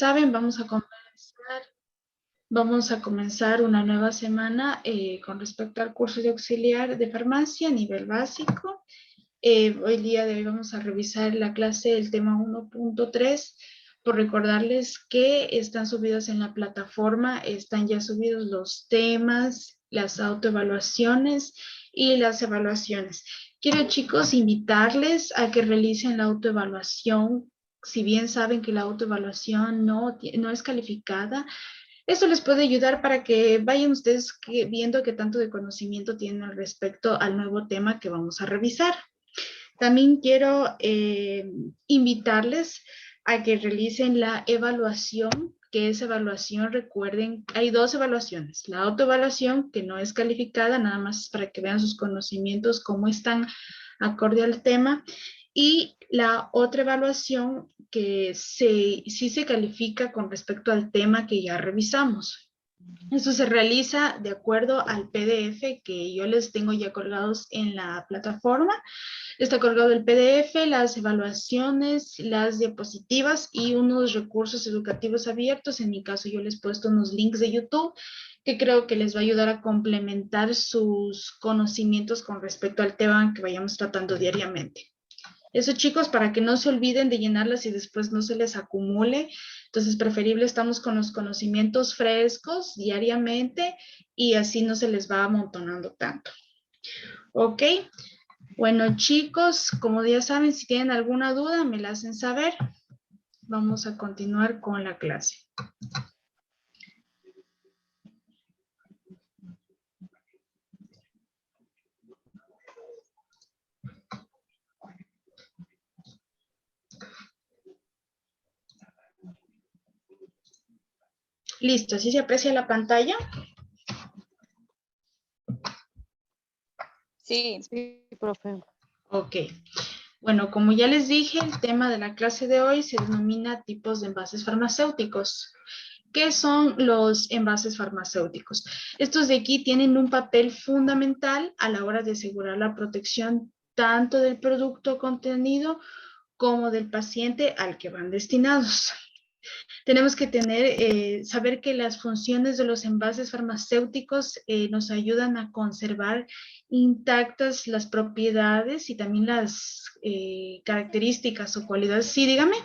saben, vamos a comenzar una nueva semana con respecto al curso de auxiliar de farmacia a nivel básico. Hoy día de hoy vamos a revisar la clase del tema 1.3. Por recordarles que están subidos en la plataforma, están ya subidos los temas, las autoevaluaciones y las evaluaciones. Quiero, chicos, invitarles a que realicen la autoevaluación. Si bien saben que la autoevaluación no es calificada, esto les puede ayudar para que vayan ustedes viendo qué tanto de conocimiento tienen al respecto al nuevo tema que vamos a revisar. También quiero invitarles a que realicen la evaluación, que es evaluación, recuerden, hay dos evaluaciones. La autoevaluación, que no es calificada, nada más para que vean sus conocimientos, cómo están acorde al tema, y la otra evaluación que sí se califica con respecto al tema que ya revisamos. Esto se realiza de acuerdo al PDF que yo les tengo ya colgados en la plataforma. Está colgado el PDF, las evaluaciones, las diapositivas y unos recursos educativos abiertos. En mi caso yo les he puesto unos links de YouTube que creo que les va a ayudar a complementar sus conocimientos con respecto al tema que vayamos tratando diariamente. Eso, chicos, para que no se olviden de llenarlas y después no se les acumule. Entonces, preferible estamos con los conocimientos frescos diariamente y así no se les va amontonando tanto. ¿Ok? Bueno, chicos, como ya saben, si tienen alguna duda, me la hacen saber. Vamos a continuar con la clase. Listo, ¿así se aprecia la pantalla? Sí, profe. Ok. Bueno, como ya les dije, el tema de la clase de hoy se denomina tipos de envases farmacéuticos. ¿Qué son los envases farmacéuticos? Estos de aquí tienen un papel fundamental a la hora de asegurar la protección tanto del producto contenido como del paciente al que van destinados. Tenemos que saber que las funciones de los envases farmacéuticos nos ayudan a conservar intactas las propiedades y también las características o cualidades. Sí, dígame.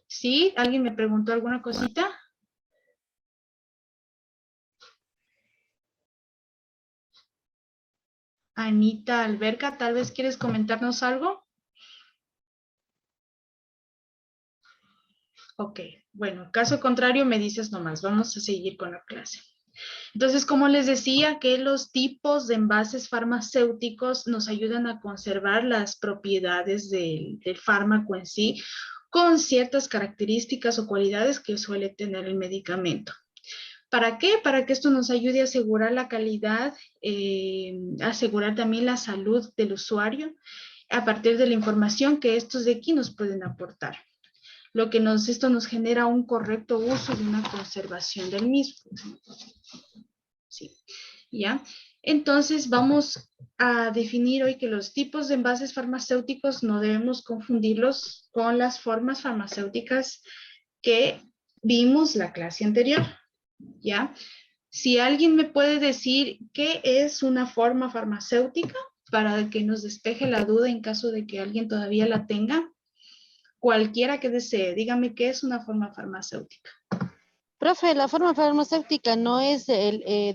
¿Sí? ¿Alguien me preguntó alguna cosita? Anita Alberca, tal vez quieres comentarnos algo. Ok, bueno, caso contrario me dices nomás, vamos a seguir con la clase. Entonces, como les decía, que los tipos de envases farmacéuticos nos ayudan a conservar las propiedades del fármaco en sí con ciertas características o cualidades que suele tener el medicamento. ¿Para qué? Para que esto nos ayude a asegurar la calidad, asegurar también la salud del usuario a partir de la información que estos de aquí nos pueden aportar. Esto nos genera un correcto uso y una conservación del mismo. Sí, ¿ya? Entonces vamos a definir hoy que los tipos de envases farmacéuticos no debemos confundirlos con las formas farmacéuticas que vimos la clase anterior, ¿ya? Si alguien me puede decir qué es una forma farmacéutica para que nos despeje la duda en caso de que alguien todavía la tenga, cualquiera que desee, dígame qué es una forma farmacéutica. Profe, la forma farmacéutica no es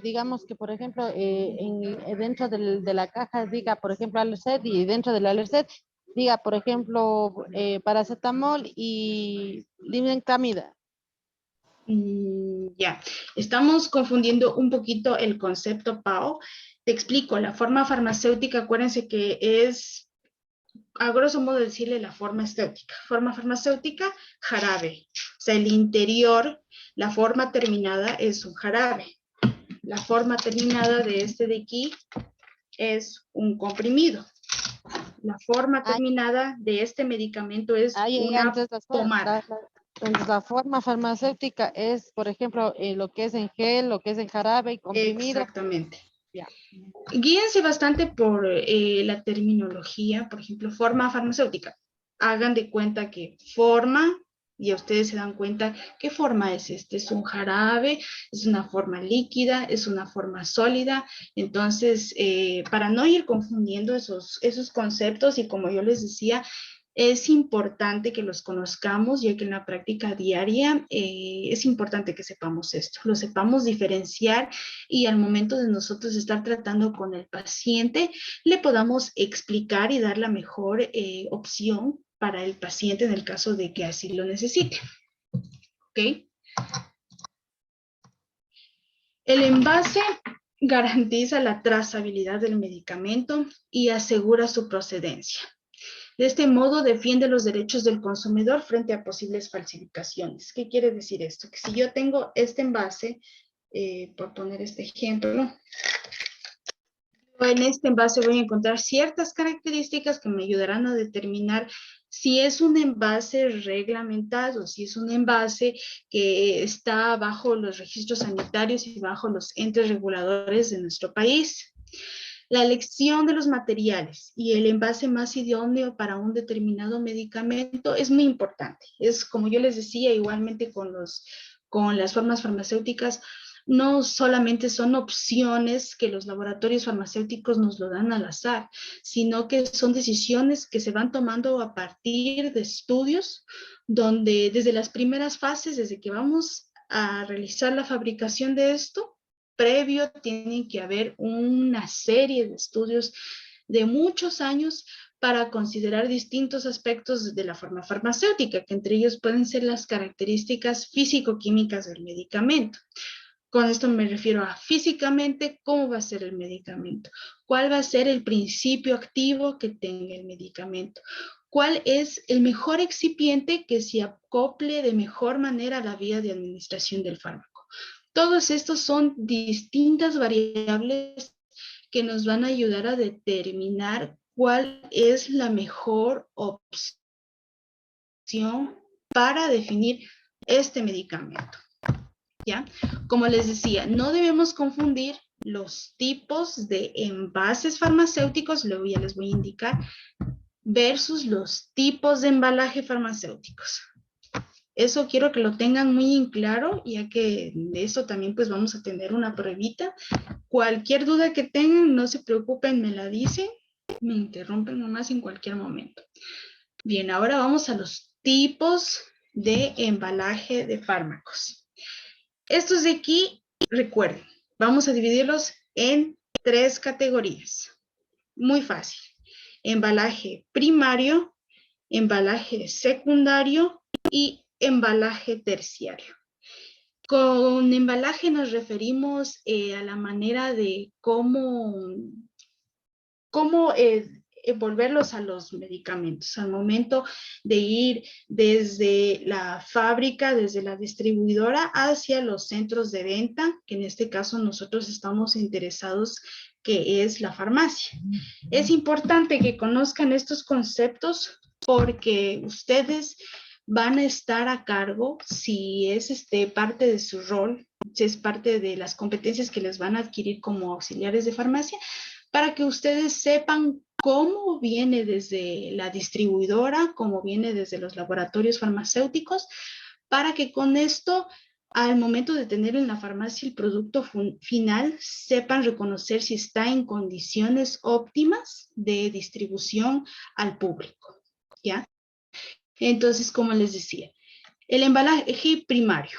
digamos que, por ejemplo, dentro de la caja diga, por ejemplo, Alercet y dentro del Alercet diga, por ejemplo, paracetamol y limenclamida. Ya, estamos confundiendo un poquito el concepto, Pau. Te explico, la forma farmacéutica, acuérdense que es, a grosso modo decirle la forma estética. Forma farmacéutica, jarabe. O sea, el interior, la forma terminada es un jarabe. La forma terminada de este de aquí es un comprimido. La forma terminada de este medicamento es una pomada. Entonces, la forma farmacéutica es, por ejemplo, lo que es en gel, lo que es en jarabe y comprimido. Exactamente. Ya. Guíense bastante por la terminología, por ejemplo, forma farmacéutica. hagan de cuenta que forma, y ustedes se dan cuenta qué forma es este. Es un jarabe, es una forma líquida, es una forma sólida. Entonces, para no ir confundiendo esos conceptos, y como yo les decía, es importante que los conozcamos, ya que en la práctica diaria es importante que sepamos esto, lo sepamos diferenciar, y al momento de nosotros estar tratando con el paciente, le podamos explicar y dar la mejor opción para el paciente en el caso de que así lo necesite. ¿Ok? El envase garantiza la trazabilidad del medicamento y asegura su procedencia. De este modo, defiende los derechos del consumidor frente a posibles falsificaciones. ¿Qué quiere decir esto? Que si yo tengo este envase, por poner este ejemplo, en este envase voy a encontrar ciertas características que me ayudarán a determinar si es un envase reglamentado, si es un envase que está bajo los registros sanitarios y bajo los entes reguladores de nuestro país. La elección de los materiales y el envase más idóneo para un determinado medicamento es muy importante. Es como yo les decía, igualmente con las formas farmacéuticas, no solamente son opciones que los laboratorios farmacéuticos nos lo dan al azar, sino que son decisiones que se van tomando a partir de estudios donde desde las primeras fases, desde que vamos a realizar la fabricación de esto, previo tiene que haber una serie de estudios de muchos años para considerar distintos aspectos de la forma farmacéutica, que entre ellos pueden ser las características físico-químicas del medicamento. Con esto me refiero a físicamente cómo va a ser el medicamento, cuál va a ser el principio activo que tenga el medicamento, cuál es el mejor excipiente que se acople de mejor manera a la vía de administración del fármaco. Todos estos son distintas variables que nos van a ayudar a determinar cuál es la mejor opción para definir este medicamento. ¿Ya? Como les decía, no debemos confundir los tipos de envases farmacéuticos, luego ya les voy a indicar, versus los tipos de embalaje farmacéuticos. Eso quiero que lo tengan muy en claro, ya que de eso también pues vamos a tener una pruebita. Cualquier duda que tengan, no se preocupen, me la dicen, me interrumpen nomás en cualquier momento. Bien, ahora vamos a los tipos de embalaje de fármacos. Estos de aquí, recuerden, vamos a dividirlos en 3 categorías. Muy fácil. Embalaje primario, embalaje secundario y embalaje terciario. Con embalaje nos referimos a la manera de cómo envolverlos a los medicamentos, al momento de ir desde la fábrica, desde la distribuidora hacia los centros de venta, que en este caso nosotros estamos interesados, que es la farmacia. Es importante que conozcan estos conceptos porque ustedes van a estar a cargo, si es parte de su rol, si es parte de las competencias que les van a adquirir como auxiliares de farmacia, para que ustedes sepan cómo viene desde la distribuidora, cómo viene desde los laboratorios farmacéuticos, para que con esto, al momento de tener en la farmacia el producto final, sepan reconocer si está en condiciones óptimas de distribución al público, ¿ya? Entonces, como les decía, el embalaje primario.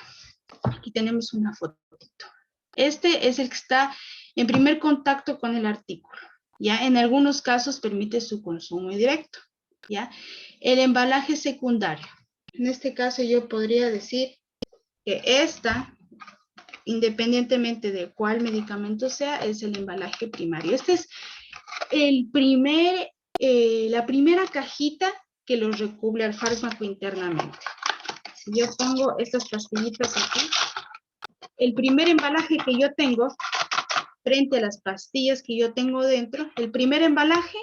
Aquí tenemos una fotito. Este es el que está en primer contacto con el artículo, ¿ya? En algunos casos permite su consumo directo, ¿ya? El embalaje secundario. En este caso yo podría decir que esta, independientemente de cuál medicamento sea, es el embalaje primario. Este es la primera cajita que lo recubre al fármaco internamente. Si yo pongo estas pastillitas aquí, el primer embalaje que yo tengo frente a las pastillas que yo tengo dentro, el primer embalaje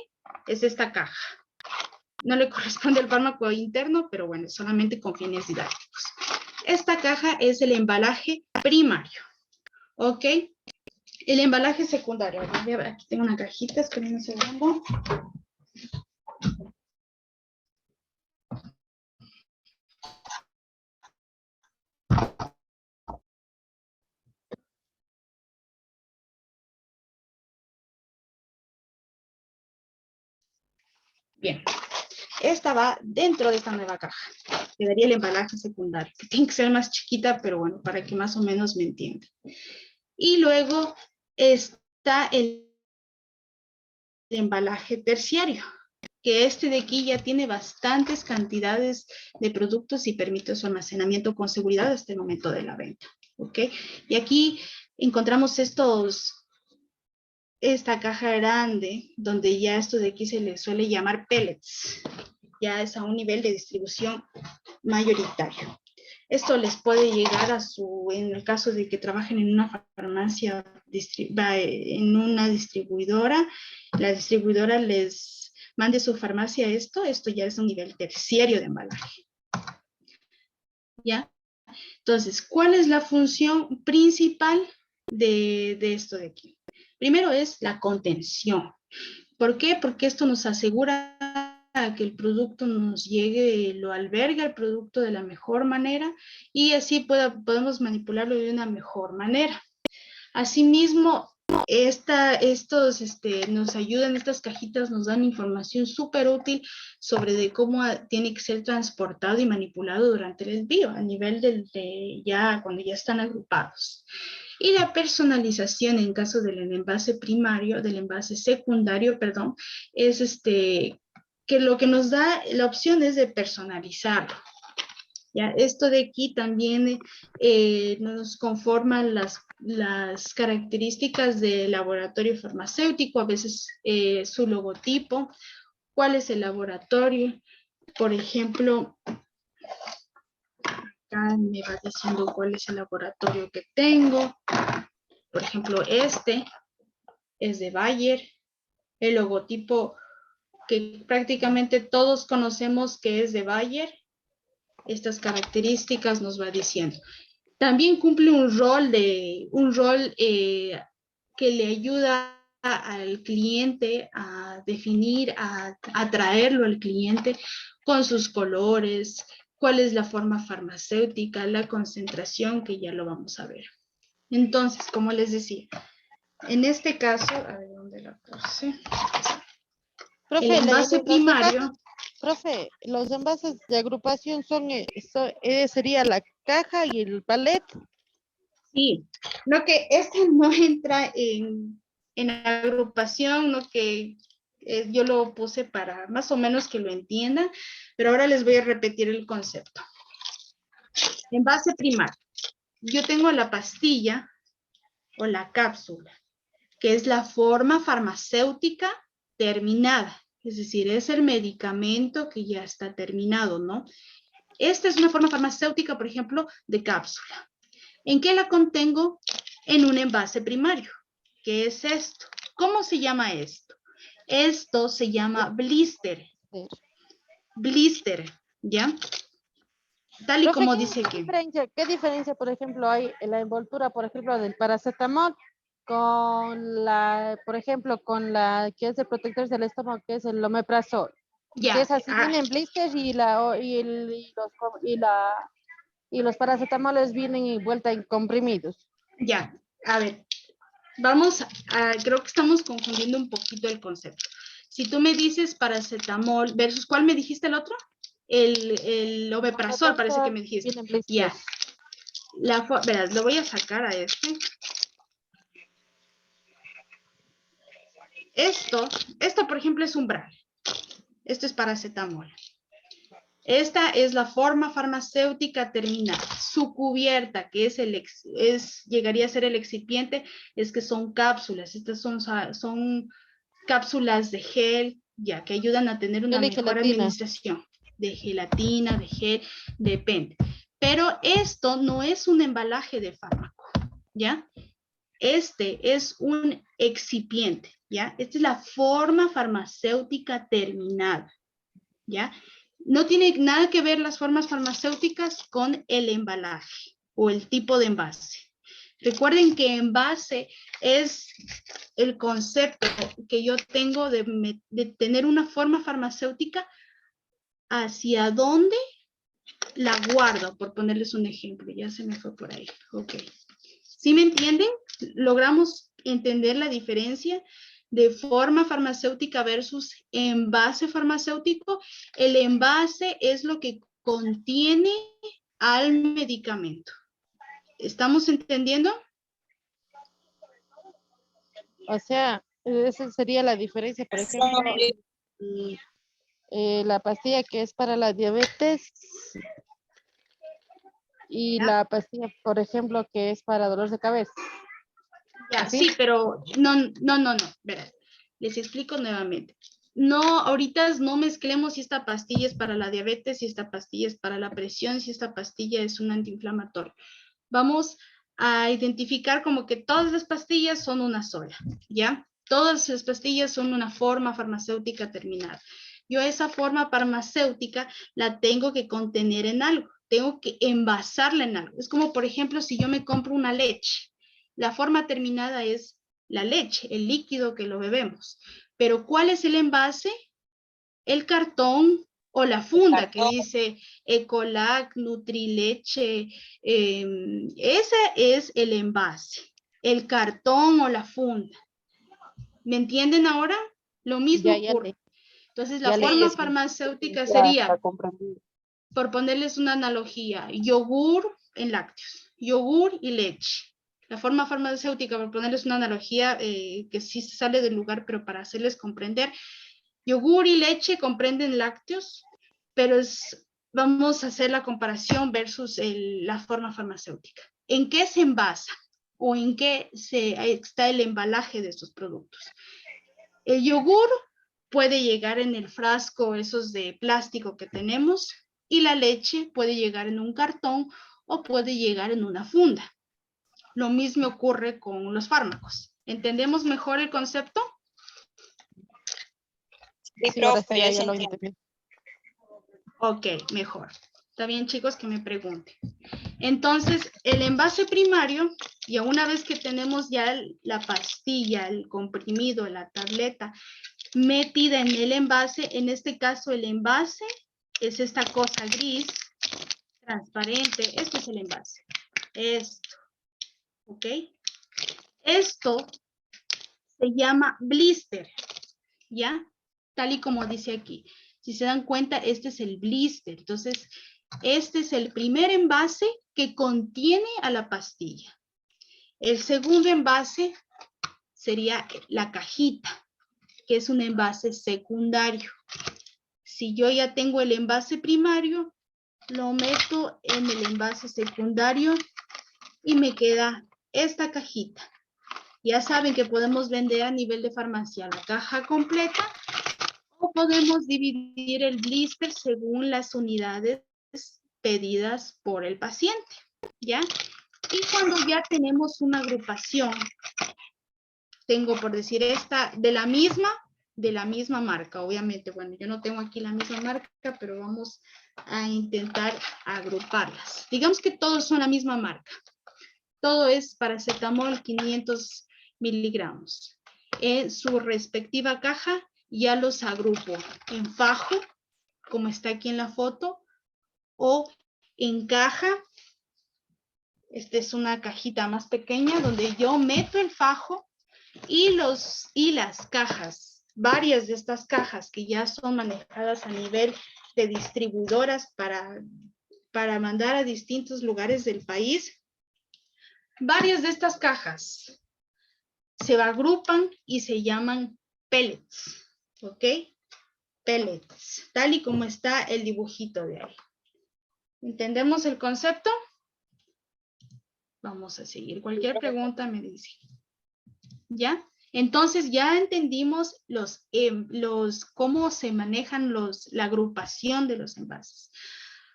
es esta caja. No le corresponde al fármaco interno, pero bueno, solamente con fines didácticos. Esta caja es el embalaje primario, ¿ok? El embalaje secundario. Aquí tengo una cajita, esperen un segundo. Bien. Esta va dentro de esta nueva caja. Quedaría el embalaje secundario, que tiene que ser más chiquita, pero bueno, para que más o menos me entiendan. Y luego está el embalaje terciario, que este de aquí ya tiene bastantes cantidades de productos y permite su almacenamiento con seguridad hasta el momento de la venta. ¿Ok? Y aquí encontramos esta caja grande, donde ya esto de aquí se le suele llamar pellets. Ya es a un nivel de distribución mayoritario. Esto les puede llegar en el caso de que trabajen en una farmacia, en una distribuidora, la distribuidora les mande su farmacia esto ya es un nivel terciario de embalaje. ¿Ya? Entonces, ¿cuál es la función principal de esto de aquí? Primero es la contención. ¿Por qué? Porque esto nos asegura que el producto nos llegue, lo alberga el producto de la mejor manera y así podemos manipularlo de una mejor manera. Asimismo, nos ayudan, estas cajitas nos dan información súper útil sobre de cómo tiene que ser transportado y manipulado durante el envío, a nivel cuando ya están agrupados. Y la personalización en caso del envase primario, del envase secundario, perdón, es que lo que nos da la opción es de personalizarlo. ¿Ya? Esto de aquí también nos conforman las características del laboratorio farmacéutico, a veces su logotipo, cuál es el laboratorio. Por ejemplo, acá me va diciendo cuál es el laboratorio que tengo. Por ejemplo, este es de Bayer. El logotipo que prácticamente todos conocemos que es de Bayer. Estas características nos va diciendo. También cumple un rol que le ayuda al cliente a definir, a atraerlo al cliente con sus colores, cuál es la forma farmacéutica, la concentración, que ya lo vamos a ver. Entonces, como les decía, en este caso, a ver dónde la puse. Profe, El envase primario. Profe, los envases de agrupación sería la caja y el palet. Sí, lo que este no entra en agrupación, lo que yo lo puse para más o menos que lo entiendan, pero ahora les voy a repetir el concepto. Envase primario. Yo tengo la pastilla o la cápsula, que es la forma farmacéutica terminada, es decir, es el medicamento que ya está terminado, ¿no? Esta es una forma farmacéutica, por ejemplo, de cápsula. ¿En qué la contengo? En un envase primario. ¿Qué es esto? ¿Cómo se llama esto? Esto se llama blister. Blister, ¿ya? Tal y Profe, como dice aquí. ¿qué diferencia, por ejemplo, hay en la envoltura, por ejemplo, del paracetamol con por ejemplo, con la que es de protectores del estómago, que es el omeprazol? Que Ya, es así, vienen blisters y los paracetamoles vienen envuelta en comprimidos. ya. A ver, creo que estamos confundiendo un poquito el concepto. Si tú me dices paracetamol versus, ¿cuál me dijiste el otro? El omeprazol, parece que me dijiste. Vienen blisters. Ya. Verás, lo voy a sacar a este. Esto por ejemplo es umbral. Esto es paracetamol. Esta es la forma farmacéutica terminada. Su cubierta, que llegaría a ser el excipiente, es que son cápsulas. Estas son cápsulas de gel, ya que ayudan a tener una mejor administración. De gelatina, de gel, depende. Pero esto no es un embalaje de fármaco, ¿ya? Este es un excipiente, ¿ya? Esta es la forma farmacéutica terminada, ¿ya? No tiene nada que ver las formas farmacéuticas con el embalaje o el tipo de envase. Recuerden que envase es el concepto que yo tengo de tener una forma farmacéutica hacia dónde la guardo, por ponerles un ejemplo. Ya se me fue por ahí. Ok. ¿Sí me entienden? ¿Logramos entender la diferencia? de forma farmacéutica versus envase farmacéutico. El envase es lo que contiene al medicamento. ¿Estamos entendiendo? O sea, esa sería la diferencia. Por ejemplo, mm, la pastilla que es para la diabetes y Ya. la pastilla, por ejemplo, que es para dolor de cabeza. Ya, ¿Así? sí, pero no. Verás, les explico nuevamente. No, ahorita no mezclemos si esta pastilla es para la diabetes, si esta pastilla es para la presión, si esta pastilla es un antiinflamatorio. Vamos a identificar como que todas las pastillas son una sola, ¿ya? Todas las pastillas son una forma farmacéutica terminada. Yo esa forma farmacéutica la tengo que contener en algo, tengo que envasarla en algo. Es como, por ejemplo, si yo me compro una leche, la forma terminada es la leche, el líquido que lo bebemos. Pero ¿cuál es el envase? El cartón o la funda que dice Ecolac, Nutrileche, ese es el envase, el cartón o la funda. ¿Me entienden ahora? Lo mismo Ya ocurre. le, Entonces, la ya le forma entendí. farmacéutica Ya sería, comprendí. por ponerles una analogía, yogur en lácteos, yogur y leche. La forma farmacéutica, por ponerles una analogía que sí se sale del lugar, pero para hacerles comprender, yogur y leche comprenden lácteos, pero vamos a hacer la comparación versus la forma farmacéutica. ¿En qué se envasa o en qué está el embalaje de estos productos? El yogur puede llegar en el frasco esos de plástico que tenemos y la leche puede llegar en un cartón o puede llegar en una funda. Lo mismo ocurre con los fármacos. ¿Entendemos mejor el concepto? Sí, ahora sí, ya lo entendí. Ok, mejor. Está bien, chicos, que me pregunten. Entonces, el envase primario, y una vez que tenemos ya la pastilla, el comprimido, la tableta metida en el envase, en este caso el envase es esta cosa gris, transparente, este es el envase. Esto, ¿ok? Esto se llama blister, ¿ya? Tal y como dice aquí. Si se dan cuenta, este es el blister. Entonces, este es el primer envase que contiene a la pastilla. El segundo envase sería la cajita, que es un envase secundario. Si yo ya tengo el envase primario, lo meto en el envase secundario y me queda esta cajita. Ya saben que podemos vender a nivel de farmacia la caja completa o podemos dividir el blister según las unidades pedidas por el paciente, ¿ya? Y cuando ya tenemos una agrupación, tengo por decir esta de la misma marca, obviamente. Bueno, yo no tengo aquí la misma marca, pero vamos a intentar agruparlas. Digamos que todos son la misma marca. Todo es paracetamol 500 miligramos. En su respectiva caja ya los agrupo en fajo, como está aquí en la foto, o en caja. Esta es una cajita más pequeña donde yo meto el fajo y las cajas, varias de estas cajas que ya son manejadas a nivel de distribuidoras para mandar a distintos lugares del país, varias de estas cajas se agrupan y se llaman pellets, ¿ok? Pellets, tal y como está el dibujito de ahí. ¿Entendemos el concepto? Vamos a seguir. Cualquier pregunta me dice. ¿Ya? Entonces ya entendimos cómo se manejan la agrupación de los envases.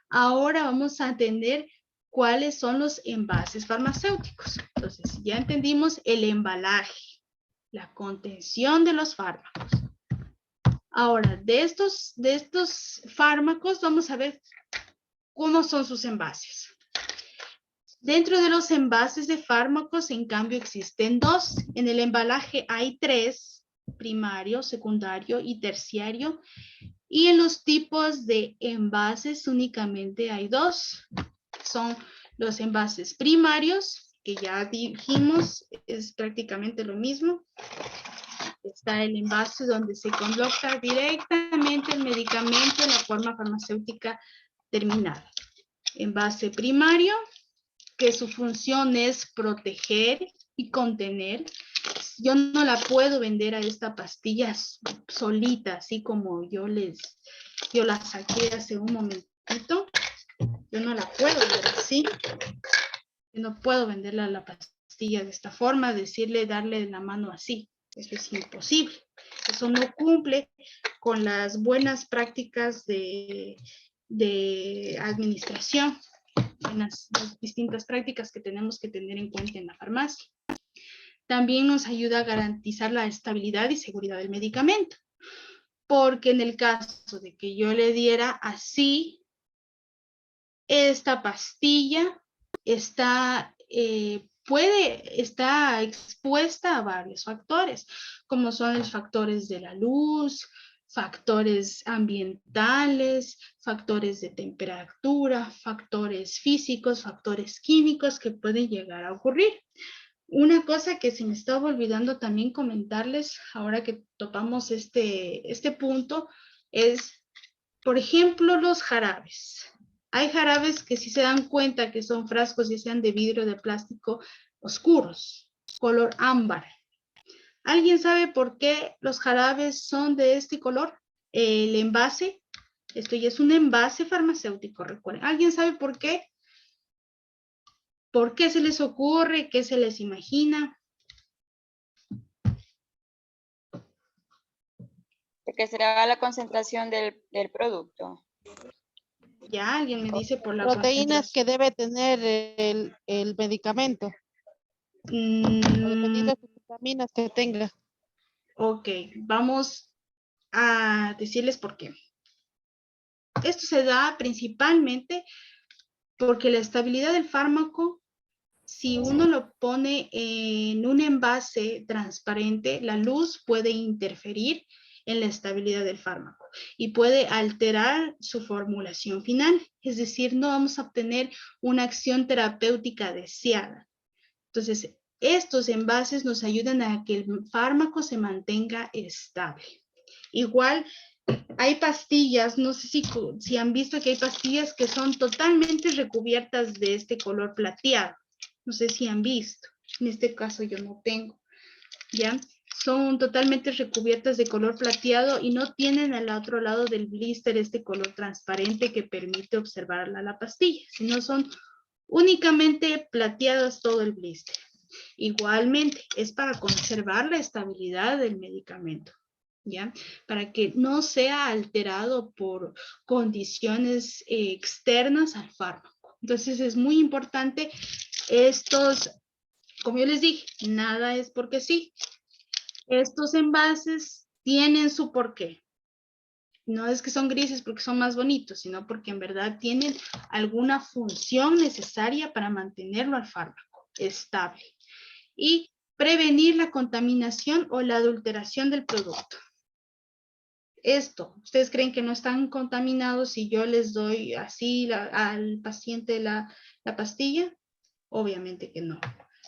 Ahora vamos a entender cuáles son los envases farmacéuticos. Entonces ya entendimos el embalaje, la contención de los fármacos. Ahora, de estos fármacos vamos a ver cómo son sus envases. Dentro de los envases de fármacos, en cambio, existen dos. En el embalaje hay tres, primario, secundario y terciario. Y en los tipos de envases únicamente hay dos. Son los envases primarios, que ya dijimos, es prácticamente lo mismo. Está el envase donde se coloca directamente el medicamento en la forma farmacéutica terminada. Envase primario, que su función es proteger y contener. Yo no la puedo vender a esta pastilla solita, así como yo la saqué hace un momentito. Yo no la puedo vender así. Yo no puedo venderla a la pastilla de esta forma, darle la mano así. Eso es imposible. Eso no cumple con las buenas prácticas de administración, en las distintas prácticas que tenemos que tener en cuenta en la farmacia. También nos ayuda a garantizar la estabilidad y seguridad del medicamento, porque en el caso de que yo le diera así, esta pastilla está expuesta a varios factores, como son los factores de la luz, factores ambientales, factores de temperatura, factores físicos, factores químicos que pueden llegar a ocurrir. Una cosa que se me estaba olvidando también comentarles, ahora que topamos este punto, es, por ejemplo, los jarabes. Hay jarabes que si se dan cuenta que son frascos, ya sean de vidrio o de plástico, oscuros, color ámbar. ¿Alguien sabe por qué los jarabes son de este color? El envase, esto ya es un envase farmacéutico, recuerden. ¿Alguien sabe por qué? ¿Por qué se les ocurre? ¿Qué se les imagina? Porque será la concentración del producto. Ya, alguien me dice por la Proteínas que concentración. debe tener el medicamento, o dependiendo de las vitaminas que tenga. Ok, vamos a decirles por qué. Esto se da principalmente porque la estabilidad del fármaco, si uno lo pone en un envase transparente, la luz puede interferir en la estabilidad del fármaco y puede alterar su formulación final. Es decir, no vamos a obtener una acción terapéutica deseada. Entonces, estos envases nos ayudan a que el fármaco se mantenga estable. Igual, hay pastillas, no sé si han visto que hay pastillas que son totalmente recubiertas de este color plateado. No sé si han visto. En este caso yo no tengo. ¿Ya? Son totalmente recubiertas de color plateado y no tienen al otro lado del blister este color transparente que permite observar la pastilla, sino son únicamente plateadas todo el blister. Igualmente, es para conservar la estabilidad del medicamento, ¿ya? Para que no sea alterado por condiciones externas al fármaco. Entonces, es muy importante estos, como yo les dije, nada es porque sí. Estos envases tienen su porqué. No es que son grises porque son más bonitos, sino porque en verdad tienen alguna función necesaria para mantenerlo al fármaco estable y prevenir la contaminación o la adulteración del producto. Esto, ¿ustedes creen que no están contaminados si yo les doy así al paciente la pastilla? Obviamente que no.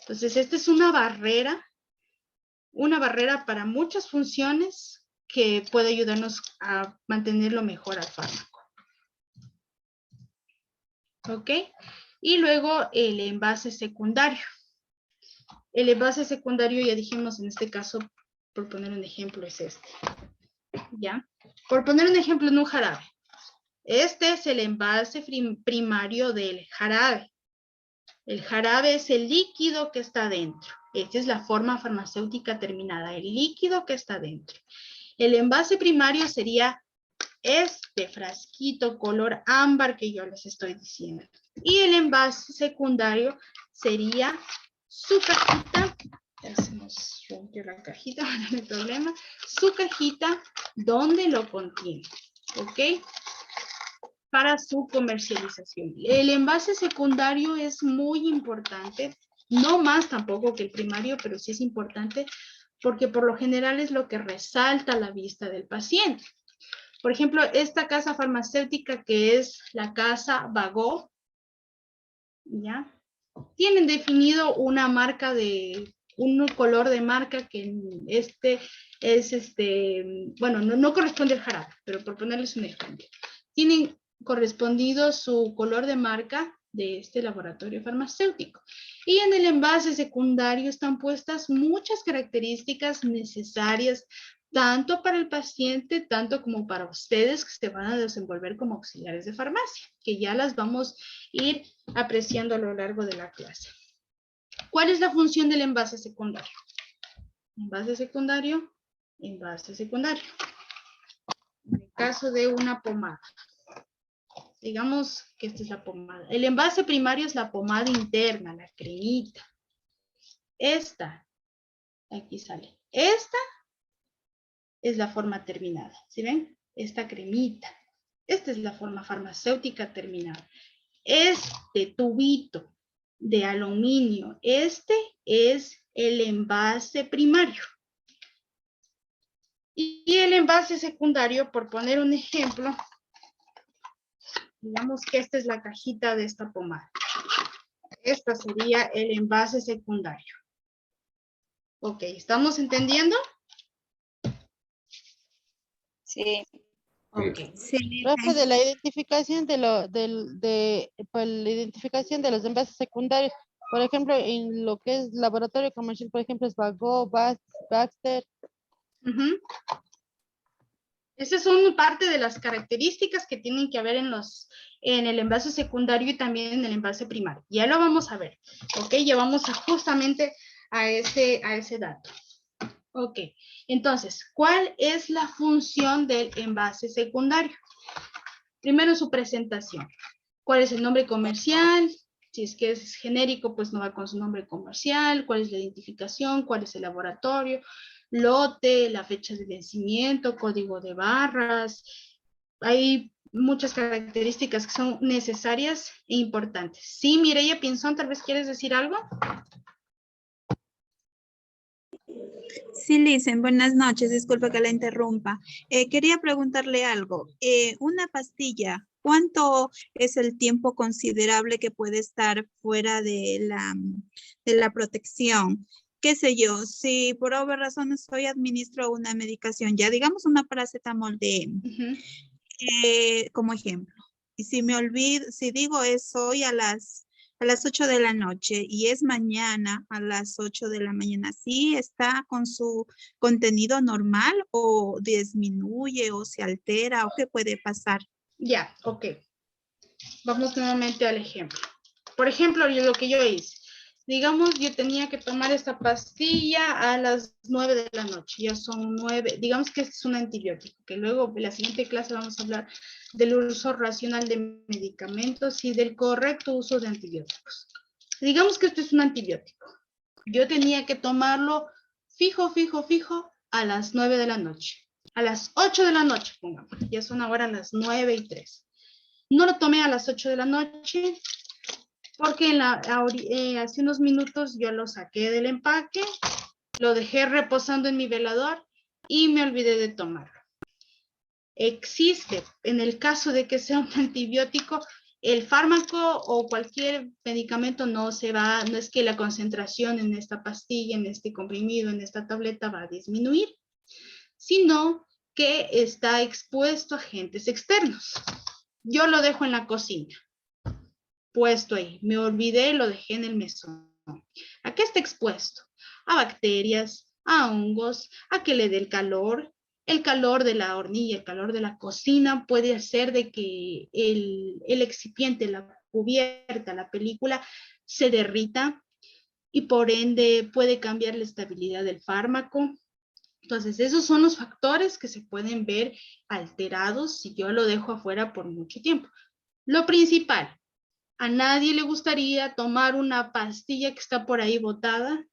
Entonces, esta es una barrera para muchas funciones que puede ayudarnos a mantenerlo mejor al fármaco. ¿Ok? Y luego el envase secundario. El envase secundario, ya dijimos, en este caso, por poner un ejemplo, es este. ¿Ya? Por poner un ejemplo en un jarabe. Este es el envase primario del jarabe. El jarabe es el líquido que está dentro. Esta es la forma farmacéutica terminada, el líquido que está dentro. El envase primario sería este frasquito color ámbar que yo les estoy diciendo. Y el envase secundario sería su cajita. Ya se nos rompió la cajita, no hay problema. Su cajita donde lo contiene. ¿Ok? Para su comercialización. El envase secundario es muy importante, no más tampoco que el primario, pero sí es importante porque por lo general es lo que resalta la vista del paciente. Por ejemplo, esta casa farmacéutica que es la casa Bagó, ¿ya? Tienen definido una marca de un color de marca que es bueno, no corresponde al jarabe, pero por ponerles un ejemplo. Tienen correspondido su color de marca de este laboratorio farmacéutico. Y en el envase secundario están puestas muchas características necesarias tanto para el paciente, tanto como para ustedes que se van a desenvolver como auxiliares de farmacia, que ya las vamos a ir apreciando a lo largo de la clase. ¿Cuál es la función del envase secundario? Envase secundario, envase secundario. En el caso de una pomada, digamos que esta es la pomada. El envase primario es la pomada interna, la cremita. Esta, aquí sale. Esta es la forma terminada, ¿sí ven? Esta cremita. Esta es la forma farmacéutica terminada. Este tubito de aluminio, este es el envase primario. Y el envase secundario, por poner un ejemplo, digamos que esta es la cajita de esta pomada. Esta sería el envase secundario. Ok, ¿estamos entendiendo? Sí. Ok. Sí, Profe, de la identificación pues, la identificación de los envases secundarios, por ejemplo, en lo que es laboratorio comercial, por ejemplo, es Vago, Baxter. Esas son parte de las características que tienen que haber en el envase secundario y también en el envase primario. Ya lo vamos a ver, ¿ok? Ya vamos justamente a ese dato. Ok, entonces, ¿cuál es la función del envase secundario? Primero, su presentación. ¿Cuál es el nombre comercial? Si es que es genérico, pues no va con su nombre comercial. ¿Cuál es la identificación? ¿Cuál es el laboratorio? Lote, la fecha de vencimiento, código de barras. Hay muchas características que son necesarias e importantes. Sí, Mireya Pinzón, tal vez quieres decir algo. sí, Licen, buenas noches, disculpe que la interrumpa. Quería preguntarle algo. Una pastilla, ¿cuánto es el tiempo considerable que puede estar fuera de la protección? Qué sé yo, si por obvias razones hoy administro una medicación, ya digamos una paracetamol como ejemplo. Y si me olvido, si digo es hoy a las 8 de la noche y es mañana a las 8 de la mañana, ¿sí está con su contenido normal o disminuye o se altera o qué puede pasar? Ya, ok. Vamos nuevamente al ejemplo. Por ejemplo, lo que yo hice. Digamos, yo tenía que tomar esta pastilla a las 9 de la noche. Ya son 9. Digamos que este es un antibiótico, que luego en la siguiente clase vamos a hablar del uso racional de medicamentos y del correcto uso de antibióticos. Digamos que esto es un antibiótico. Yo tenía que tomarlo fijo a las 9 de la noche. A las 8 de la noche, pongamos. Ya son ahora las 9:03. No lo tomé a las 8 de la noche porque hace unos minutos yo lo saqué del empaque, lo dejé reposando en mi velador y me olvidé de tomarlo. Existe, en el caso de que sea un antibiótico, el fármaco o cualquier medicamento no es que la concentración en esta pastilla, en este comprimido, en esta tableta va a disminuir, sino que está expuesto a agentes externos. Yo lo dejo en la cocina, puesto ahí. Me olvidé, lo dejé en el mesón. ¿A qué está expuesto? A bacterias, a hongos, a que le dé el calor. El calor de la hornilla, el calor de la cocina puede hacer de que el excipiente, la cubierta, la película se derrita y por ende puede cambiar la estabilidad del fármaco. Entonces, esos son los factores que se pueden ver alterados si yo lo dejo afuera por mucho tiempo. Lo principal, a nadie le gustaría tomar una pastilla que está por ahí botada,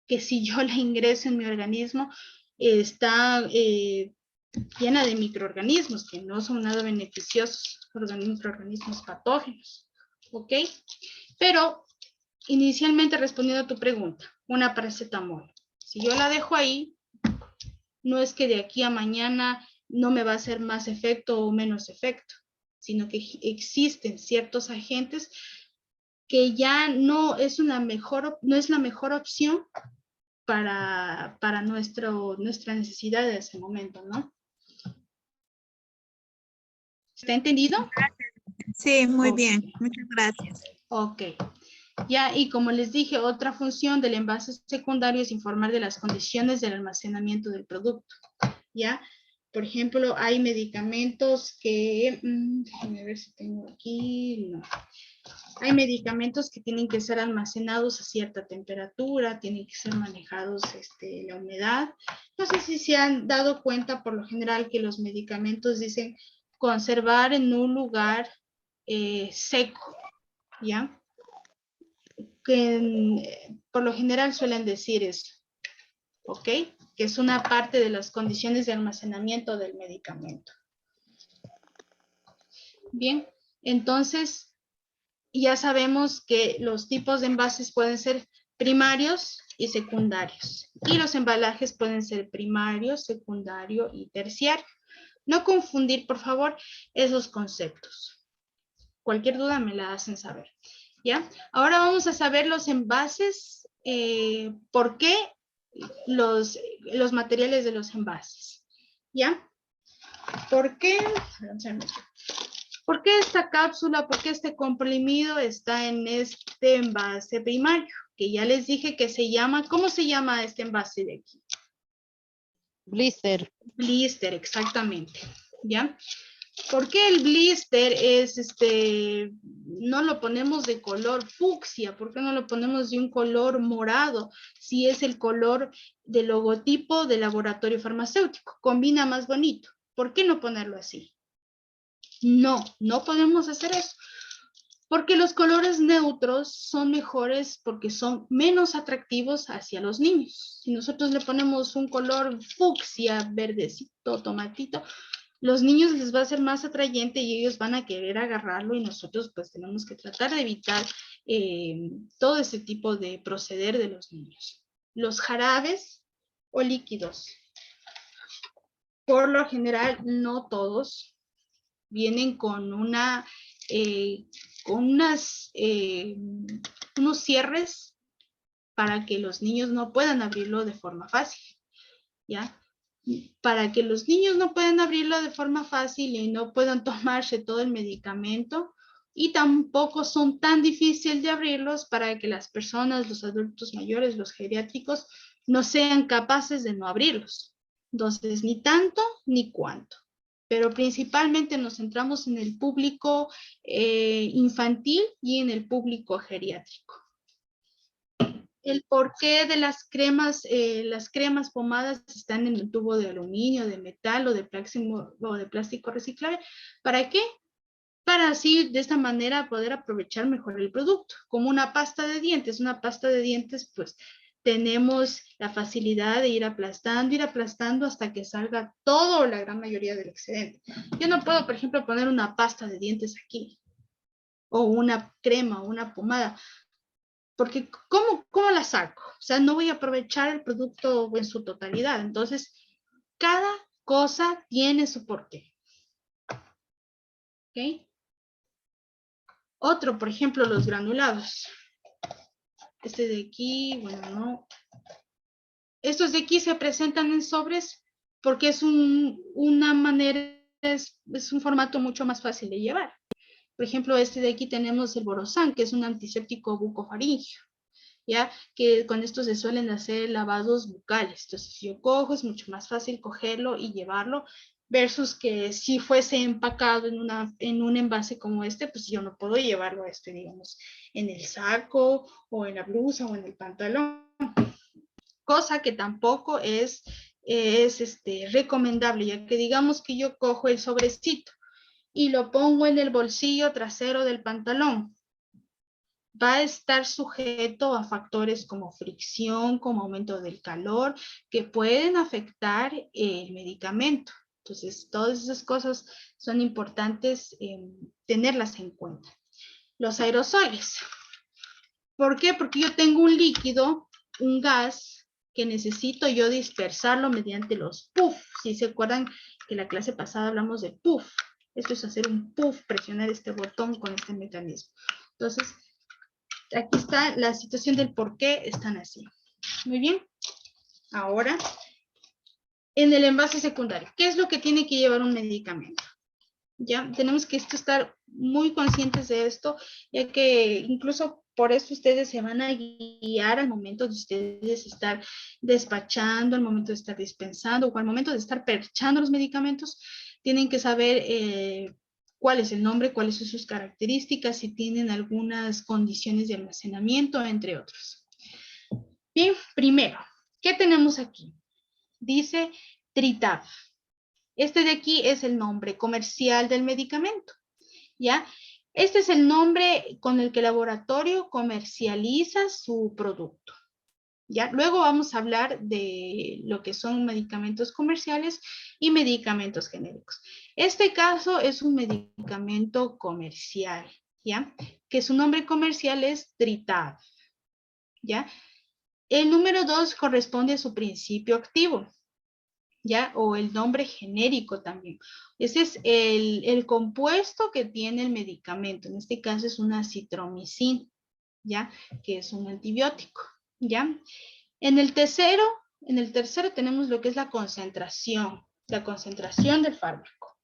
que si yo la ingreso en mi organismo, está llena de microorganismos que no son nada beneficiosos, microorganismos patógenos, ¿ok? Pero inicialmente respondiendo a tu pregunta, una paracetamol, si yo la dejo ahí, no es que de aquí a mañana no me va a hacer más efecto o menos efecto, sino que existen ciertos agentes que ya no es la mejor opción para nuestra necesidad de ese momento, ¿no? ¿Está entendido? Sí, muy Ok. bien. Muchas gracias. Ok. Ya, y como les dije, otra función del envase secundario es informar de las condiciones del almacenamiento del producto. ¿Ya? Por ejemplo, hay medicamentos que, déjenme ver si tengo aquí, no. Hay medicamentos que tienen que ser almacenados a cierta temperatura, tienen que ser manejados la humedad. No sé si se han dado cuenta por lo general que los medicamentos dicen conservar en un lugar seco, ¿ya? Que por lo general suelen decir eso, ¿ok? Que es una parte de las condiciones de almacenamiento del medicamento. Bien, entonces ya sabemos que los tipos de envases pueden ser primarios y secundarios. Y los embalajes pueden ser primario, secundario y terciario. No confundir, por favor, esos conceptos. Cualquier duda me la hacen saber. ¿Ya? Ahora vamos a saber los envases, por qué los materiales de los envases. ¿Ya? ¿Por qué? ¿Por qué esta cápsula, por qué este comprimido está en este envase primario? Que ya les dije que se llama, ¿cómo se llama este envase de aquí? Blister. Blister, exactamente. ¿Ya? ¿Por qué el blister es no lo ponemos de color fucsia? ¿Por qué no lo ponemos de un color morado? Si es el color del logotipo del laboratorio farmacéutico. Combina más bonito. ¿Por qué no ponerlo así? No, no podemos hacer eso. Porque los colores neutros son mejores porque son menos atractivos hacia los niños. Si nosotros le ponemos un color fucsia, verdecito, tomatito, los niños les va a ser más atrayente y ellos van a querer agarrarlo y nosotros pues tenemos que tratar de evitar todo ese tipo de proceder de los niños. Los jarabes o líquidos, por lo general, no todos, vienen con unos cierres para que los niños no puedan abrirlo de forma fácil, ¿ya? Para que los niños no puedan abrirlo de forma fácil y no puedan tomarse todo el medicamento y tampoco son tan difíciles de abrirlos para que las personas, los adultos mayores, los geriátricos, no sean capaces de no abrirlos. Entonces, ni tanto ni cuánto. Pero principalmente nos centramos en el público infantil y en el público geriátrico. El porqué de las cremas pomadas están en el tubo de aluminio, de metal o de plástico reciclable. ¿Para qué? Para así, de esta manera, poder aprovechar mejor el producto. Como una pasta de dientes. Una pasta de dientes, pues, tenemos la facilidad de ir aplastando hasta que salga todo o la gran mayoría del excedente. Yo no puedo, por ejemplo, poner una pasta de dientes aquí. O una crema o una pomada. Porque, ¿cómo la saco? O sea, no voy a aprovechar el producto en su totalidad. Entonces, cada cosa tiene su porqué. ¿Ok? Otro, por ejemplo, los granulados. Este de aquí, bueno, no. Estos de aquí se presentan en sobres porque es una manera, es un formato mucho más fácil de llevar. Por ejemplo, este de aquí tenemos el Borosan, que es un antiséptico bucofaringio, ¿ya? Que con esto se suelen hacer lavados bucales. Entonces, si yo cojo, es mucho más fácil cogerlo y llevarlo, versus que si fuese empacado en un envase como este, pues yo no puedo llevarlo digamos, en el saco, o en la blusa, o en el pantalón. Cosa que tampoco es recomendable, ya que digamos que yo cojo el sobrecito y lo pongo en el bolsillo trasero del pantalón, va a estar sujeto a factores como fricción, como aumento del calor, que pueden afectar el medicamento. Entonces, todas esas cosas son importantes tenerlas en cuenta. Los aerosoles. ¿Por qué? Porque yo tengo un líquido, un gas, que necesito yo dispersarlo mediante los puff. Si se acuerdan que la clase pasada hablamos de puff. Esto es hacer un puff, presionar este botón con este mecanismo. Entonces, aquí está la situación del por qué están así. Muy bien. Ahora, en el envase secundario, ¿qué es lo que tiene que llevar un medicamento? Ya tenemos que estar muy conscientes de esto, ya que incluso por eso ustedes se van a guiar al momento de ustedes estar despachando, al momento de estar dispensando o al momento de estar perchando los medicamentos, tienen que saber cuál es el nombre, cuáles son sus características, si tienen algunas condiciones de almacenamiento, entre otros. Bien, primero, ¿qué tenemos aquí? Dice Tritab. Este de aquí es el nombre comercial del medicamento, ¿ya? Este es el nombre con el que el laboratorio comercializa su producto, ¿ya? Luego vamos a hablar de lo que son medicamentos comerciales y medicamentos genéricos. Este caso es un medicamento comercial, ¿ya? Que su nombre comercial es Tritab, ¿ya? El número 2 corresponde a su principio activo, ¿ya? O el nombre genérico también. Ese es el compuesto que tiene el medicamento. En este caso es una citromicina, ¿ya? Que es un antibiótico, ¿ya? En el tercero tenemos lo que es la concentración del fármaco,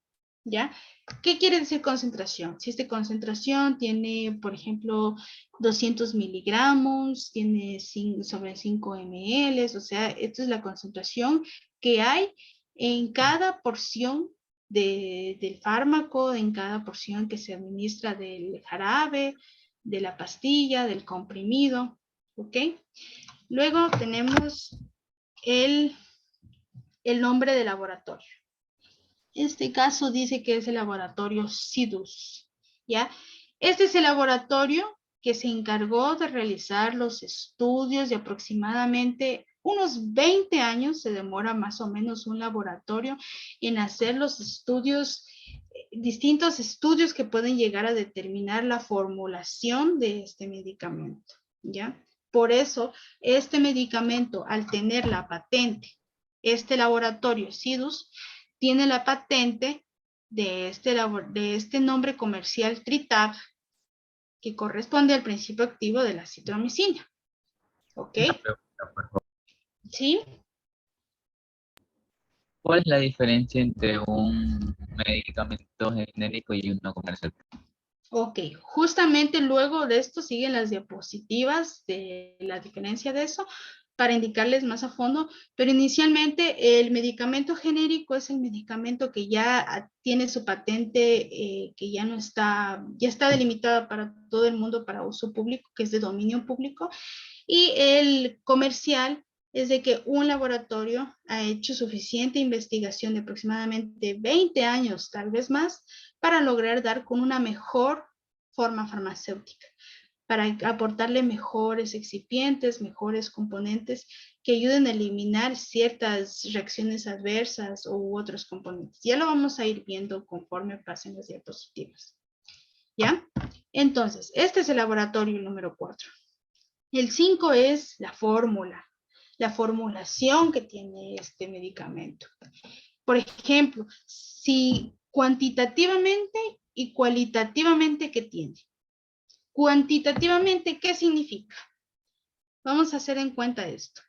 ¿ya? ¿Qué quiere decir concentración? Si esta concentración tiene, por ejemplo, 200 miligramos, tiene sobre 5 ml, o sea, esta es la concentración que hay en cada porción del fármaco, en cada porción que se administra del jarabe, de la pastilla, del comprimido, ¿ok? Luego tenemos el nombre de laboratorio. Este caso dice que es el laboratorio Sidus, ¿ya? Este es el laboratorio que se encargó de realizar los estudios de aproximadamente unos 20 años, se demora más o menos un laboratorio en hacer los estudios, distintos estudios que pueden llegar a determinar la formulación de este medicamento, ¿ya? Por eso, este medicamento, al tener la patente, este laboratorio Sidus, tiene la patente de este nombre comercial Tritab, que corresponde al principio activo de la citromicina. ¿Ok? Una pregunta, por favor. ¿Sí? ¿Cuál es la diferencia entre un medicamento genérico y uno comercial? Ok, justamente luego de esto siguen las diapositivas de la diferencia de eso para indicarles más a fondo, pero inicialmente el medicamento genérico es el medicamento que ya tiene su patente, que ya no está, ya está delimitada para todo el mundo para uso público, que es de dominio público, y el comercial es de que un laboratorio ha hecho suficiente investigación de aproximadamente 20 años, tal vez más, para lograr dar con una mejor forma farmacéutica, para aportarle mejores excipientes, mejores componentes que ayuden a eliminar ciertas reacciones adversas u otros componentes. Ya lo vamos a ir viendo conforme pasen las diapositivas. ¿Ya? Entonces, este es el laboratorio número 4. El 5 es la fórmula, la formulación que tiene este medicamento. Por ejemplo, si cuantitativamente y cualitativamente, ¿qué tiene? Cuantitativamente, ¿qué significa? Vamos a hacer en cuenta esto.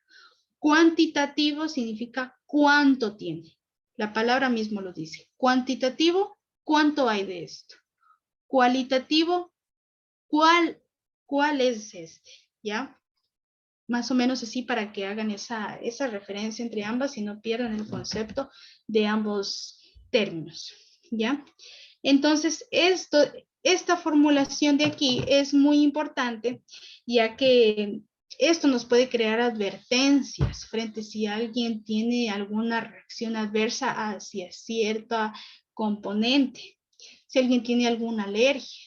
Cuantitativo significa cuánto tiene. La palabra mismo lo dice. Cuantitativo, ¿cuánto hay de esto? Cualitativo, ¿cuál es este? ¿Ya? Más o menos así para que hagan esa referencia entre ambas y no pierdan el concepto de ambos términos, ¿ya? Entonces, esta formulación de aquí es muy importante, ya que esto nos puede crear advertencias frente si alguien tiene alguna reacción adversa hacia cierta componente, si alguien tiene alguna alergia,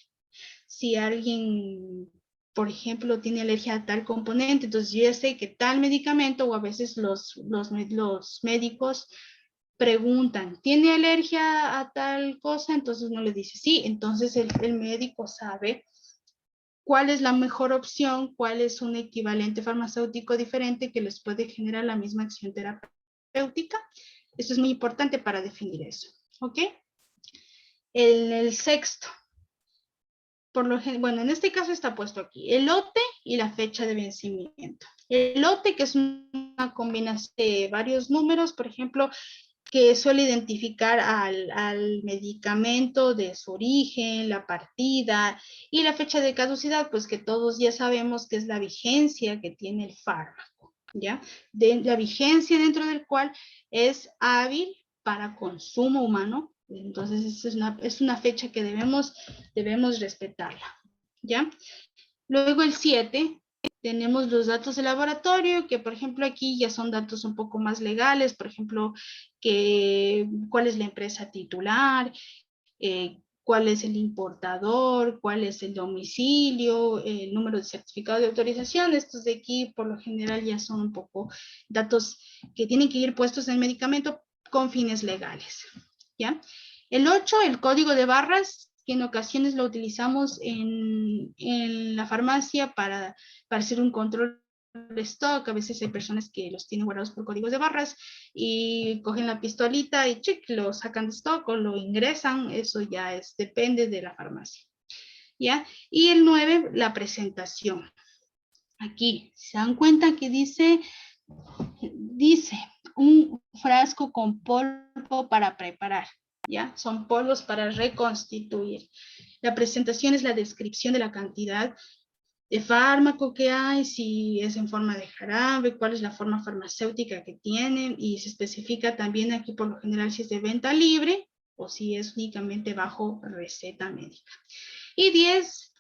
si alguien, por ejemplo, tiene alergia a tal componente, entonces yo ya sé que tal medicamento, o a veces los médicos preguntan, ¿tiene alergia a tal cosa? Entonces uno le dice sí, entonces el médico sabe cuál es la mejor opción, cuál es un equivalente farmacéutico diferente que les puede generar la misma acción terapéutica. Esto es muy importante para definir eso, ¿ok? El sexto bueno, en este caso está puesto aquí, el lote y la fecha de vencimiento. El lote, que es una combinación de varios números, por ejemplo, que suele identificar al medicamento de su origen, la partida y la fecha de caducidad, pues que todos ya sabemos que es la vigencia que tiene el fármaco, ¿ya? La vigencia dentro del cual es hábil para consumo humano. Entonces, es una fecha que debemos respetarla, ¿ya? Luego el 7, tenemos los datos de laboratorio, que por ejemplo aquí ya son datos un poco más legales, por ejemplo, cuál es la empresa titular, cuál es el importador, cuál es el domicilio, el número de certificado de autorización. Estos de aquí por lo general ya son un poco datos que tienen que ir puestos en el medicamento con fines legales, ¿ya? El 8, el código de barras, que en ocasiones lo utilizamos en la farmacia para hacer un control de stock. A veces hay personas que los tienen guardados por códigos de barras y cogen la pistolita y lo sacan de stock o lo ingresan. Eso ya depende de la farmacia, ¿ya? Y el 9, la presentación. Aquí, ¿se dan cuenta que dice un frasco con polvo para preparar? ¿Ya? Son polvos para reconstituir. La presentación es la descripción de la cantidad de fármaco que hay, si es en forma de jarabe, cuál es la forma farmacéutica que tienen, y se especifica también aquí por lo general si es de venta libre o si es únicamente bajo receta médica. Y 10,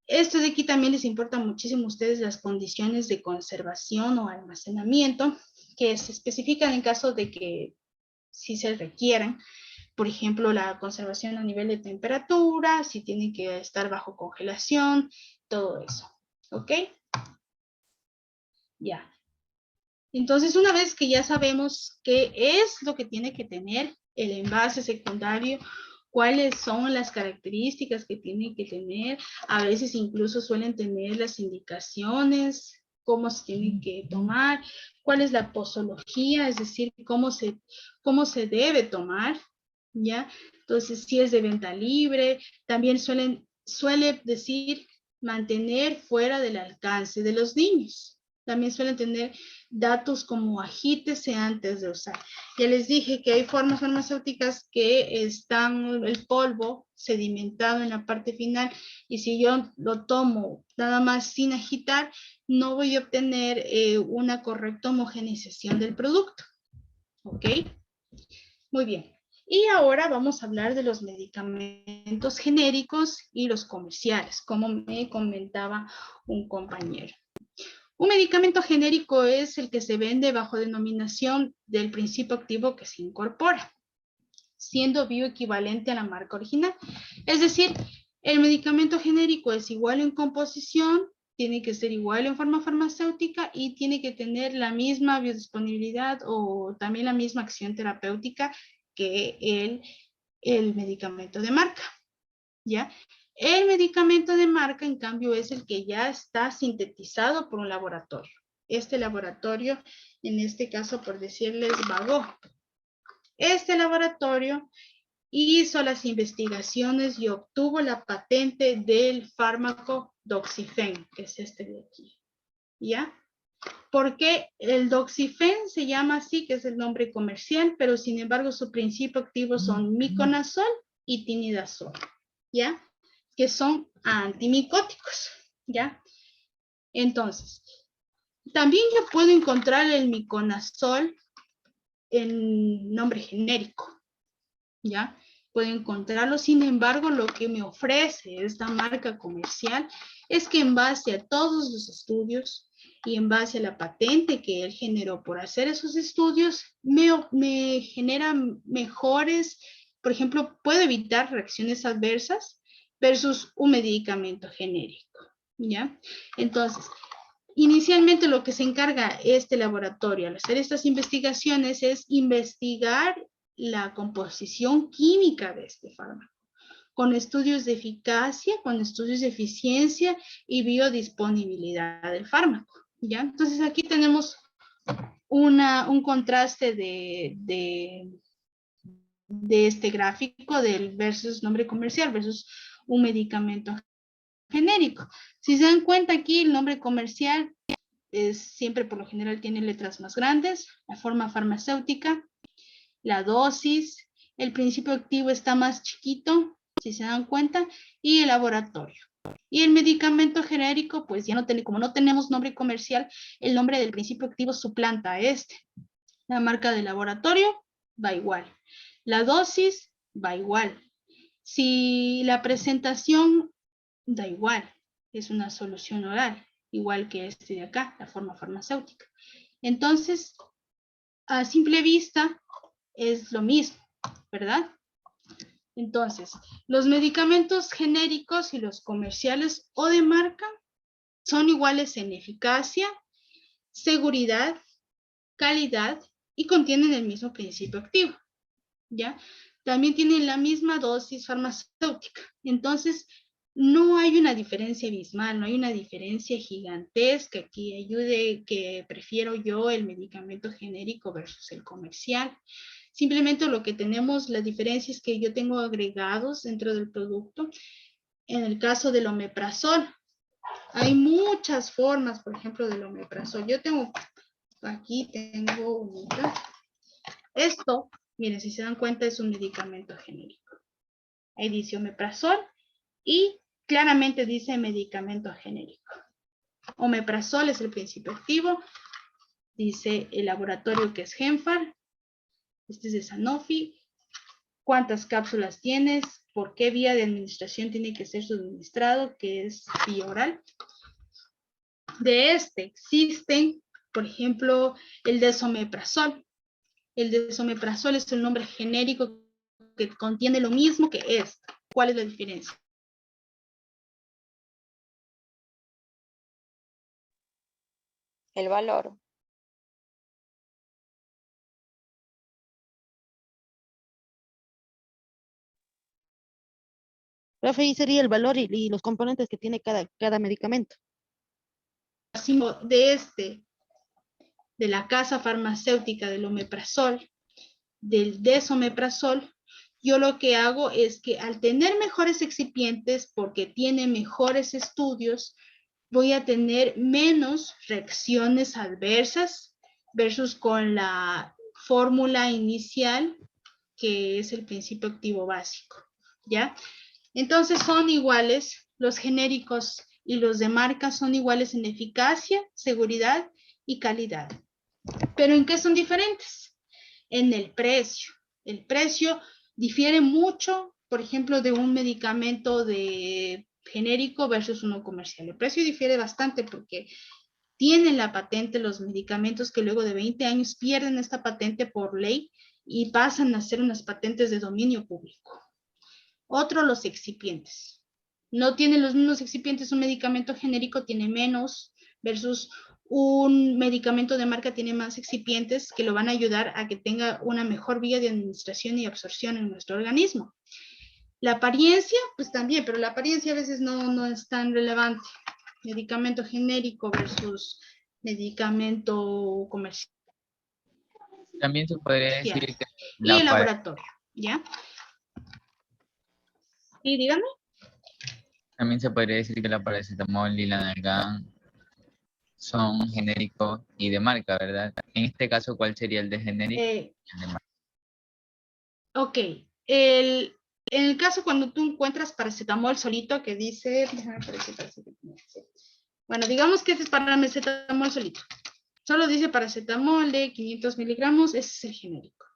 esto de aquí también les importa muchísimo a ustedes las condiciones de conservación o almacenamiento que se especifican en caso de que si se requieran. Por ejemplo, la conservación a nivel de temperatura, si tiene que estar bajo congelación, todo eso. ¿Ok? Ya. Entonces, una vez que ya sabemos qué es lo que tiene que tener el envase secundario, cuáles son las características que tiene que tener, a veces incluso suelen tener las indicaciones, cómo se tiene que tomar, cuál es la posología, es decir, cómo se debe tomar, ¿ya? Entonces, si es de venta libre, también suele decir mantener fuera del alcance de los niños. También suelen tener datos como agítese antes de usar. Ya les dije que hay formas farmacéuticas que están el polvo sedimentado en la parte final y si yo lo tomo nada más sin agitar, no voy a obtener una correcta homogeneización del producto. ¿Ok? Muy bien. Y ahora vamos a hablar de los medicamentos genéricos y los comerciales, como me comentaba un compañero. Un medicamento genérico es el que se vende bajo denominación del principio activo que se incorpora, siendo bioequivalente a la marca original. Es decir, el medicamento genérico es igual en composición, tiene que ser igual en forma farmacéutica y tiene que tener la misma biodisponibilidad o también la misma acción terapéutica que el medicamento de marca, ¿ya? El medicamento de marca, en cambio, es el que ya está sintetizado por un laboratorio. Este laboratorio, en este caso, por decirles, Vago. Este laboratorio hizo las investigaciones y obtuvo la patente del fármaco Doxifen, que es este de aquí, ¿ya? Porque el Doxifen se llama así, que es el nombre comercial, pero sin embargo su principio activo son miconazol y tinidazol, ¿ya? Que son antimicóticos, ¿ya? Entonces, también yo puedo encontrar el miconazol en nombre genérico, ¿ya? Puedo encontrarlo, sin embargo, lo que me ofrece esta marca comercial es que en base a todos los estudios y en base a la patente que él generó por hacer esos estudios, me genera mejores, por ejemplo, puedo evitar reacciones adversas versus un medicamento genérico, ¿ya? Entonces, inicialmente lo que se encarga este laboratorio al hacer estas investigaciones es investigar la composición química de este fármaco, con estudios de eficacia, con estudios de eficiencia y biodisponibilidad del fármaco, ¿ya? Entonces aquí tenemos un contraste de este gráfico del versus nombre comercial versus un medicamento genérico. Si se dan cuenta aquí, el nombre comercial es siempre, por lo general, tiene letras más grandes, la forma farmacéutica, la dosis, el principio activo está más chiquito, si se dan cuenta, y el laboratorio. Y el medicamento genérico, pues ya no tiene, como no tenemos nombre comercial, el nombre del principio activo suplanta a este. La marca de laboratorio va igual. La dosis va igual. Si la presentación da igual, es una solución oral, igual que este de acá, la forma farmacéutica. Entonces, a simple vista, es lo mismo, ¿verdad? Entonces, los medicamentos genéricos y los comerciales o de marca son iguales en eficacia, seguridad, calidad y contienen el mismo principio activo, ¿ya? También tienen la misma dosis farmacéutica. Entonces, no hay una diferencia abismal, no hay una diferencia gigantesca que ayude, que prefiero yo el medicamento genérico versus el comercial. Simplemente lo que tenemos, la diferencia es que yo tengo agregados dentro del producto. En el caso del omeprazol, hay muchas formas, por ejemplo, del omeprazol. Yo tengo, aquí tengo, esto, miren, si se dan cuenta, es un medicamento genérico. Ahí dice omeprazol y claramente dice medicamento genérico. Omeprazol es el principio activo, dice el laboratorio que es Genfar, este es de Sanofi, cuántas cápsulas tienes, por qué vía de administración tiene que ser suministrado, que es vía oral. De este existen, por ejemplo, el desomeprazol. El desomeprazol es el nombre genérico que contiene lo mismo que este. ¿Cuál es la diferencia? El valor. Profe, ahí sería el valor y los componentes que tiene cada medicamento. De este, de la casa farmacéutica del omeprazol, del desomeprazol, yo lo que hago es que al tener mejores excipientes, porque tiene mejores estudios, voy a tener menos reacciones adversas versus con la fórmula inicial, que es el principio activo básico, ¿ya? Entonces son iguales, los genéricos y los de marca son iguales en eficacia, seguridad y calidad. ¿Pero en qué son diferentes? En el precio. El precio difiere mucho, por ejemplo, de un medicamento de genérico versus uno comercial. El precio difiere bastante porque tienen la patente los medicamentos que luego de 20 años pierden esta patente por ley y pasan a ser unas patentes de dominio público. Otro, los excipientes. No tiene los mismos excipientes, un medicamento genérico tiene menos versus un medicamento de marca tiene más excipientes que lo van a ayudar a que tenga una mejor vía de administración y absorción en nuestro organismo. La apariencia, pues también, pero la apariencia a veces no es tan relevante. Medicamento genérico versus medicamento comercial. También se podría decir que y el laboratorio, ¿ya? Y dígame. también se podría decir que la paracetamol y la Nalgan son genéricos y de marca, ¿verdad? En este caso, ¿cuál sería el de genérico y el de marca? Ok. En el caso cuando tú encuentras paracetamol solito que dice, bueno, digamos que este es paracetamol solito. Solo dice paracetamol de 500 miligramos, ese es el genérico.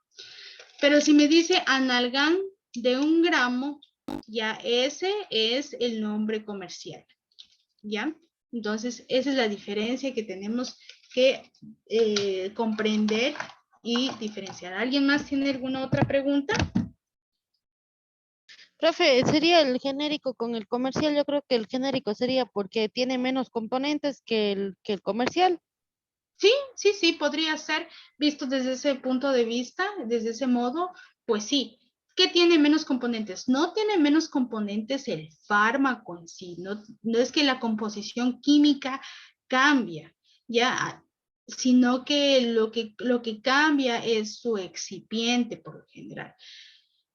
Pero si me dice Analgan de 1 gramo, ya ese es el nombre comercial. ¿Ya? Entonces, esa es la diferencia que tenemos que comprender y diferenciar. ¿Alguien más tiene alguna otra pregunta? Profe, sería el genérico con el comercial. Yo creo que el genérico sería porque tiene menos componentes que el comercial. Sí, podría ser visto desde ese punto de vista, desde ese modo, pues sí. ¿Qué tiene menos componentes? No tiene menos componentes el fármaco en sí, no es que la composición química cambia, ya, sino que lo que cambia es su excipiente por lo general.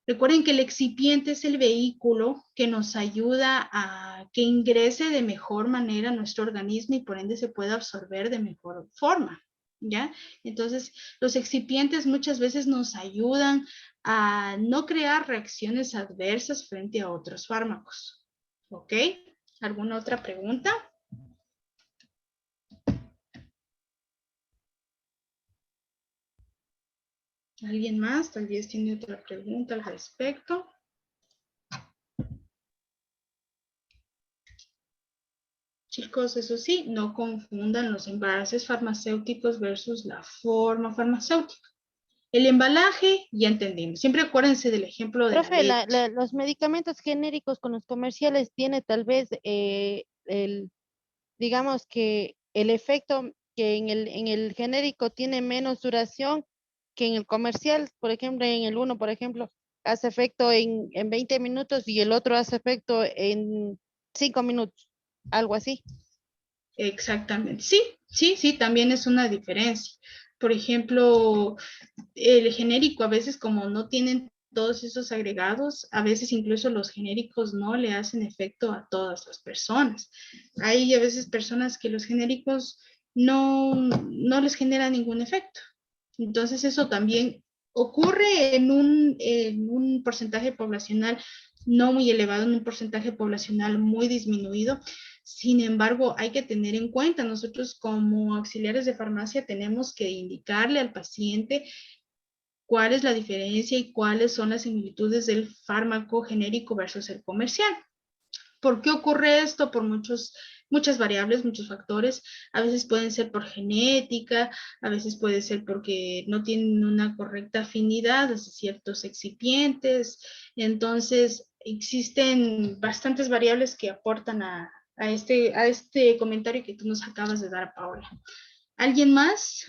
Recuerden que el excipiente es el vehículo que nos ayuda a que ingrese de mejor manera a nuestro organismo y por ende se pueda absorber de mejor forma, ¿ya? Entonces, los excipientes muchas veces nos ayudan a no crear reacciones adversas frente a otros fármacos, ¿ok? ¿Alguna otra pregunta? ¿Alguien más? Tal vez tiene otra pregunta al respecto. Chicos, eso sí, no confundan los envases farmacéuticos versus la forma farmacéutica. El embalaje, ya entendimos. Siempre acuérdense del ejemplo de Profe, la leche. los medicamentos genéricos con los comerciales tiene tal vez digamos que el efecto que en el genérico tiene menos duración que en el comercial. Por ejemplo, en el uno, por ejemplo, hace efecto en 20 minutos y el otro hace efecto en 5 minutos, algo así. Exactamente. Sí, también es una diferencia. Por ejemplo, el genérico a veces como no tienen todos esos agregados, a veces incluso los genéricos no le hacen efecto a todas las personas. Hay a veces personas que los genéricos no les genera ningún efecto. Entonces eso también ocurre en un porcentaje poblacional no muy elevado, en un porcentaje poblacional muy disminuido. Sin embargo, hay que tener en cuenta, nosotros como auxiliares de farmacia tenemos que indicarle al paciente cuál es la diferencia y cuáles son las similitudes del fármaco genérico versus el comercial. ¿Por qué ocurre esto? Por muchas variables, muchos factores. A veces pueden ser por genética, a veces puede ser porque no tienen una correcta afinidad hacia ciertos excipientes. Entonces, existen bastantes variables que aportan a este comentario que tú nos acabas de dar, Paola. ¿Alguien más?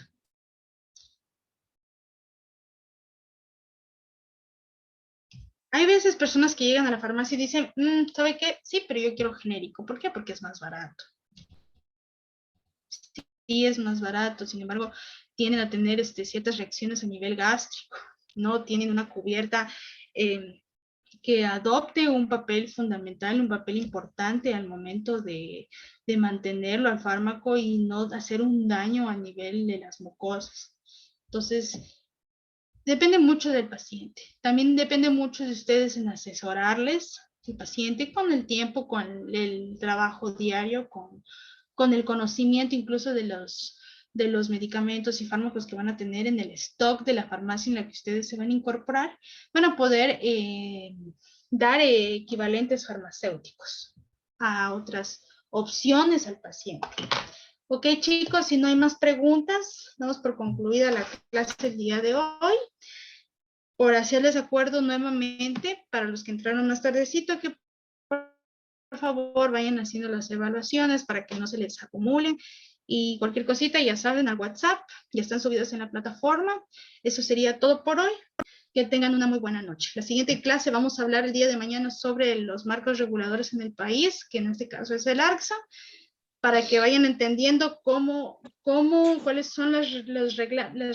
Hay veces personas que llegan a la farmacia y dicen, ¿sabe qué? Sí, pero yo quiero genérico. ¿Por qué? Porque es más barato. Sí, es más barato, sin embargo, tienden a tener ciertas reacciones a nivel gástrico, ¿no? Tienen una cubierta que adopte un papel fundamental, un papel importante al momento de mantenerlo al fármaco y no hacer un daño a nivel de las mucosas. Entonces, depende mucho del paciente. También depende mucho de ustedes en asesorarles al paciente con el tiempo, con el trabajo diario, con el conocimiento incluso de los medicamentos y fármacos que van a tener en el stock de la farmacia en la que ustedes se van a incorporar, van a poder dar equivalentes farmacéuticos a otras opciones al paciente. Ok, chicos, si no hay más preguntas, damos por concluida la clase del día de hoy. Por hacerles acuerdo nuevamente, para los que entraron más tardecito, que por favor vayan haciendo las evaluaciones para que no se les acumulen. Y cualquier cosita, ya saben, al WhatsApp, ya están subidos en la plataforma. Eso sería todo por hoy. Que tengan una muy buena noche. La siguiente clase vamos a hablar el día de mañana sobre los marcos reguladores en el país, que en este caso es el ARCSA, para que vayan entendiendo cuáles son las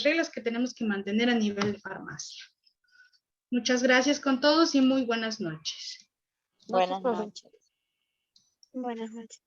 reglas que tenemos que mantener a nivel de farmacia. Muchas gracias con todos y muy buenas noches. Buenas noches. Buenas noches.